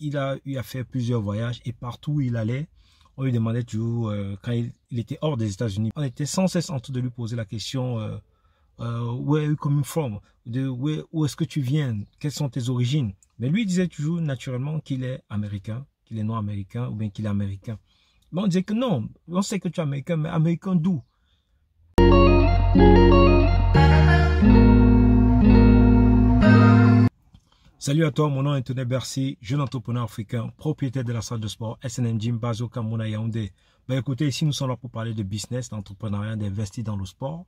il a eu à faire plusieurs voyages et partout où il allait, on lui demandait toujours, quand il était hors des États-Unis, on était sans cesse en train de lui poser la question Where are you coming from? Où est-ce que tu viens? Quelles sont tes origines? Mais lui, il disait toujours naturellement qu'il est américain, qu'il est non-américain ou bien qu'il est américain. Mais on disait que non, on sait que tu es américain, mais américain d'où? Salut à toi, mon nom est Anthony Bercy, jeune entrepreneur africain, propriétaire de la salle de sport SNM Gym basée au Cameroun à Yaoundé. Ben écoutez, ici nous sommes là pour parler de business, d'entrepreneuriat, d'investir dans le sport,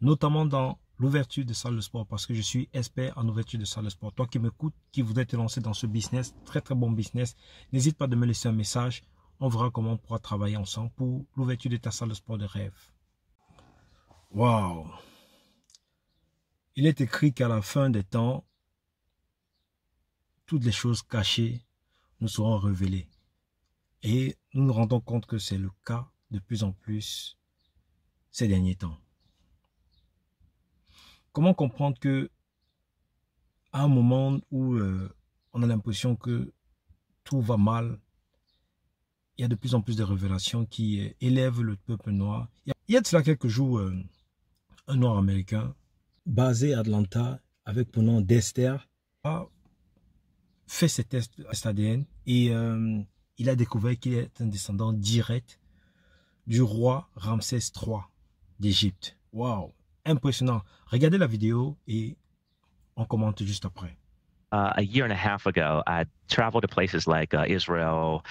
notamment dans l'ouverture de salle de sport parce que je suis expert en ouverture de salle de sport. Toi qui m'écoutes, qui voudrais te lancer dans ce business, très bon business, n'hésite pas de me laisser un message. On verra comment on pourra travailler ensemble pour l'ouverture de ta salle de sport de rêve. Waouh! Il est écrit qu'à la fin des temps, toutes les choses cachées nous seront révélées. Et nous nous rendons compte que c'est le cas de plus en plus ces derniers temps. Comment comprendre que à un moment où on a l'impression que tout va mal, il y a de plus en plus de révélations qui élèvent le peuple noir. Il y a de cela quelques jours, un noir américain basé à Atlanta avec pour nom Dexter a fait ses tests ADN et il a découvert qu'il est un descendant direct du roi Ramsès III d'Égypte. Waouh, impressionnant. Regardez la vidéo et on commente juste après. A year and a half ago, I traveled to places like Israel,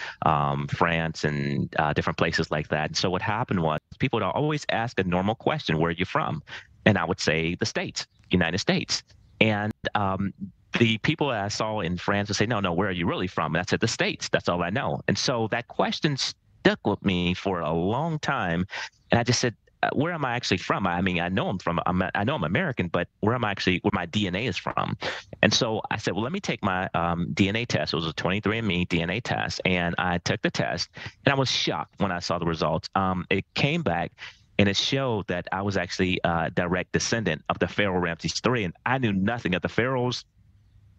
France, and different places like that. And so what happened was people would always ask a normal question, where are you from? And I would say the States, United States. And the people that I saw in France would say, no, where are you really from? And I said, the States, that's all I know. And so that question stuck with me for a long time. And I just said, where am I actually from? I mean, I know I know I'm American, but where my DNA is from? And so I said, well, let me take my DNA test. It was a 23andMe DNA test. And I took the test and I was shocked when I saw the results. It came back and it showed that I was actually a direct descendant of the Pharaoh Ramses III. And I knew nothing of the pharaohs.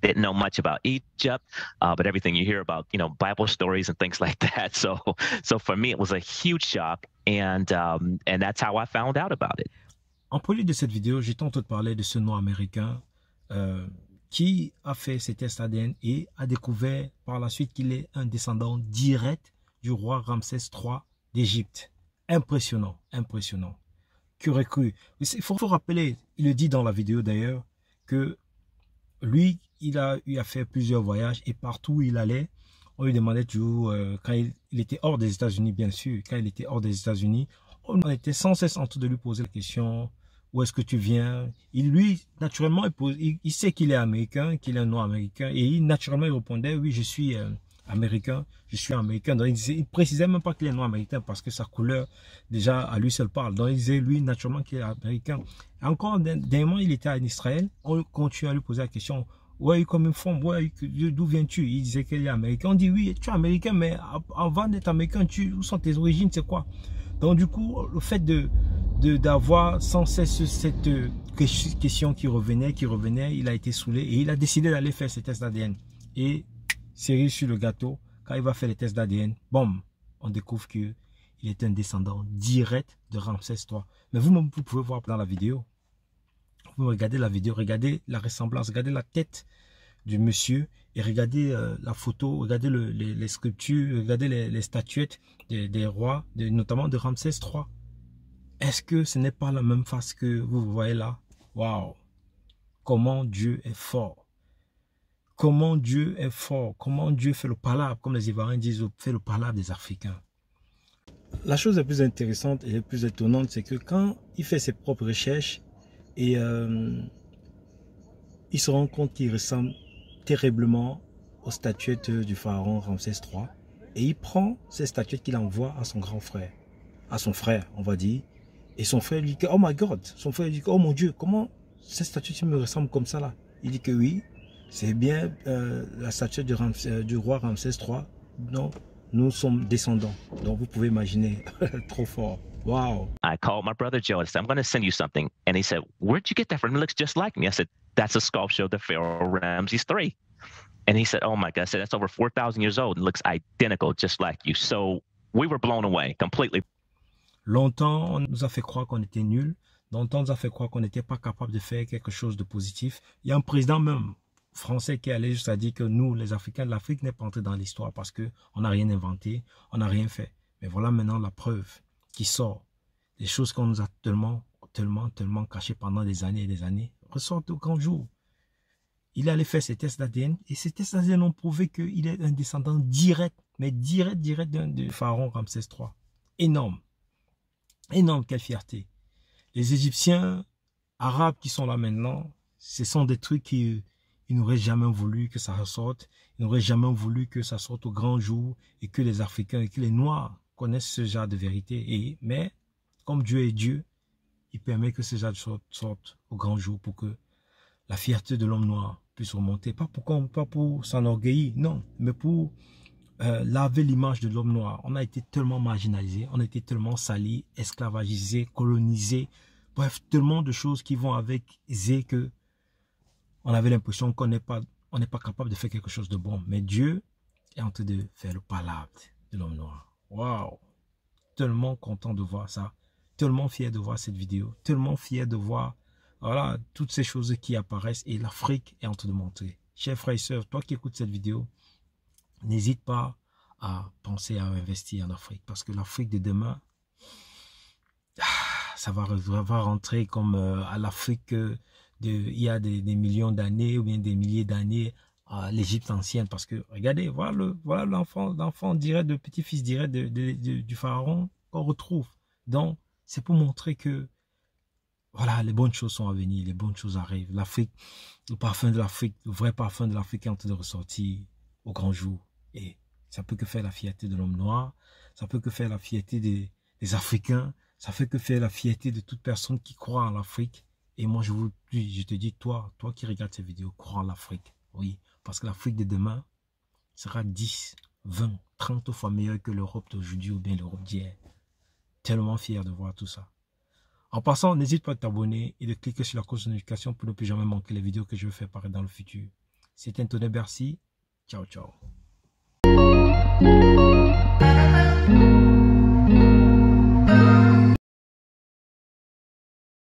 Didn't know much about Egypt, but everything you hear about, Bible stories and things like that. So for me, it was a huge shock, and that's how I found out about it. En prélude de cette vidéo, j'ai tenté de parler de ce noir américain qui a fait ses tests ADN et a découvert par la suite qu'il est un descendant direct du roi Ramsès III d'Égypte. Impressionnant, impressionnant. Qui aurait cru? Il faut rappeler, il le dit dans la vidéo d'ailleurs, que lui, il a eu à faire plusieurs voyages et partout où il allait, on lui demandait toujours, quand il était hors des États-Unis, bien sûr, quand il était hors des États-Unis, on était sans cesse en train de lui poser la question, où est-ce que tu viens? Lui, naturellement, il sait qu'il est américain, qu'il est un noir américain, et naturellement, il répondait, oui, je suis américain, je suis américain. Donc, il ne précisait même pas qu'il est noir américain parce que sa couleur, déjà, à lui seul parle. Donc, il disait, lui, naturellement, qu'il est américain. Et encore, dernièrement, il était en Israël. On continue à lui poser la question, where are you coming from? D'où viens-tu? Il disait qu'il est américain. On dit, oui, tu es américain, mais avant d'être américain, où sont tes origines? C'est quoi? Donc, du coup, le fait d'avoir sans cesse cette question qui revenait, il a été saoulé et il a décidé d'aller faire ses tests d'ADN. Et cerise sur le gâteau, quand il va faire les tests d'ADN, boum, on découvre qu'il est un descendant direct de Ramsès III. Mais vous-même, vous pouvez voir dans la vidéo. Vous regardez la vidéo, regardez la ressemblance, regardez la tête du monsieur et regardez la photo, regardez les sculptures, regardez les statuettes des rois, notamment de Ramsès III. Est-ce que ce n'est pas la même face que vous voyez là? Waouh! Comment Dieu est fort! Comment Dieu est fort! Comment Dieu fait le palabre, comme les Ivoiriens disent, fait le palabre des Africains. La chose la plus intéressante et la plus étonnante, c'est que quand il fait ses propres recherches, et il se rend compte qu'il ressemble terriblement aux statuettes du pharaon Ramsès III. Et il prend ces statuettes qu'il envoie à son grand frère, à son frère, on va dire. Et son frère lui dit, oh my God, son frère lui dit, oh mon Dieu, comment ces statuettes me ressemblent comme ça là? Il dit que oui, c'est bien la statue du roi Ramsès III. Non, nous sommes descendants. Donc vous pouvez imaginer, trop fort. Wow. I called my brother Joe and said, I'm going to send you something. And he said, where'd you get that from? It looks just like me. I said, that's a sculpture of the Pharaoh Ramses III. And he said, oh my God, I said, that's over 4,000 years old and looks identical, just like you. So we were blown away completely. Longtemps, on nous a fait croire qu'on était nuls. Longtemps, on nous a fait croire qu'on n'était pas capable de faire quelque chose de positif. Il y a un président même français qui est allé jusqu'à dire que nous, les Africains de l'Afrique, n'est pas entré dans l'histoire parce qu'on n'a rien inventé, on n'a rien fait. Mais voilà maintenant la preuve qui sort. Les choses qu'on nous a tellement cachées pendant des années, ressortent au grand jour. Il allait faire ses tests d'ADN et ces tests d'ADN ont prouvé qu'il est un descendant direct, mais direct du pharaon Ramsès III. Énorme. Énorme, quelle fierté. Les Égyptiens arabes qui sont là maintenant, ce sont des trucs qu'ils n'auraient jamais voulu que ça ressorte. Ils n'auraient jamais voulu que ça sorte au grand jour et que les Africains et que les Noirs connaissent ce genre de vérité. Mais comme Dieu est Dieu, il permet que ce genre de choses sortent au grand jour pour que la fierté de l'homme noir puisse remonter. Pas pour s'enorgueillir, non, mais pour laver l'image de l'homme noir. On a été tellement marginalisé, on a été tellement sali, esclavagisé, colonisé, bref, tellement de choses qui vont avec Zé que on avait l'impression qu'on n'est pas capable de faire quelque chose de bon. Mais Dieu est en train de faire le palabre de l'homme noir. Waouh! Tellement content de voir ça, tellement fier de voir cette vidéo, tellement fier de voir voilà, toutes ces choses qui apparaissent et l'Afrique est en train de montrer. Chers frères et sœurs, toi qui écoutes cette vidéo, n'hésite pas à penser à investir en Afrique parce que l'Afrique de demain, ça va rentrer comme à l'Afrique il y a des millions d'années ou bien des milliers d'années à l'Égypte ancienne. Parce que regardez, voilà l'enfant direct, le petit-fils direct du pharaon qu'on retrouve. Donc, c'est pour montrer que voilà, les bonnes choses sont à venir, les bonnes choses arrivent. L'Afrique, le parfum de l'Afrique, le vrai parfum de l'Afrique est en train de ressortir au grand jour. Et ça peut que faire la fierté de l'homme noir, ça peut que faire la fierté des Africains, ça fait que faire la fierté de toute personne qui croit en l'Afrique. Et moi, je te dis, toi qui regardes cette vidéo, crois en l'Afrique. Oui, parce que l'Afrique de demain sera 10, 20, 30 fois meilleure que l'Europe d'aujourd'hui ou bien l'Europe d'hier. Tellement fier de voir tout ça. En passant, n'hésite pas à t'abonner et de cliquer sur la cloche de notification pour ne plus jamais manquer les vidéos que je vais faire apparaître dans le futur. C'était Anthony Bercy. Ciao, ciao.